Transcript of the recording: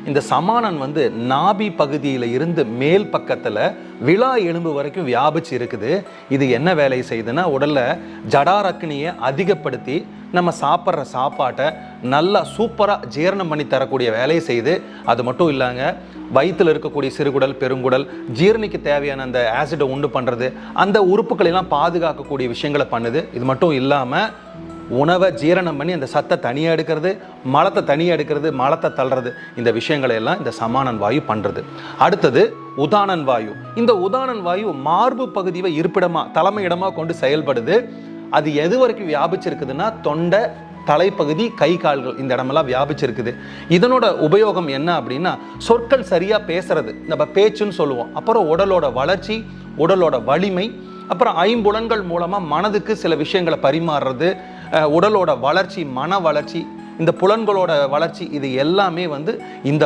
இந்த சமானன் வந்து நாபி பகுதியில் இருந்து மேல் பக்கத்தில் விழா எலும்பு வரைக்கும் வியாபிச்சு இருக்குது. இது என்ன வேலை செய்யுதுன்னா, உடல்ல ஜடாரக்னியை அதிகப்படுத்தி நம்ம சாப்பிட்ற சாப்பாட்டை நல்லா சூப்பராக ஜீரணம் பண்ணி தரக்கூடிய வேலையை செய்யுது. அது மட்டும் இல்லைங்க, வயிற்றில் இருக்கக்கூடிய சிறுகுடல் பெருங்குடல் ஜீரணிக்கு தேவையான அந்த ஆசிடை உண்டு பண்ணுறது, அந்த உறுப்புகளெல்லாம் பாதுகாக்கக்கூடிய விஷயங்களை பண்ணுது. இது மட்டும் இல்லாமல் உணவை ஜீரணம் பண்ணி அந்த சத்தை தனியாக எடுக்கிறது, மலத்தை தனியாக எடுக்கிறது, மலத்தை தள்ளுறது, இந்த விஷயங்களை எல்லாம் இந்த சமானன் வாயு பண்ணுறது. அடுத்தது உதானன் வாயு. இந்த உதானன் வாயு மார்பு பகுதியை இருப்பிடமாக தலைமையிடமாக கொண்டு செயல்படுது. அது எது வரைக்கும் வியாபிச்சிருக்குதுன்னா, தொண்டை, தலைப்பகுதி, கை கால்கள், இந்த இடமெல்லாம் வியாபிச்சிருக்குது. இதனோட உபயோகம் என்ன அப்படின்னா, சொற்கள் சரியாக பேசுறது, நம்ம பேச்சுன்னு சொல்லுவோம். அப்புறம் உடலோட வளர்ச்சி, உடலோட வலிமை, அப்புறம் ஐம்புலன்கள் மூலமாக மனதுக்கு சில விஷயங்களை பரிமாறுறது, உடலோட வளர்ச்சி, மன வளர்ச்சி, இந்த புலன்களோட வளர்ச்சி, இது எல்லாமே வந்து இந்த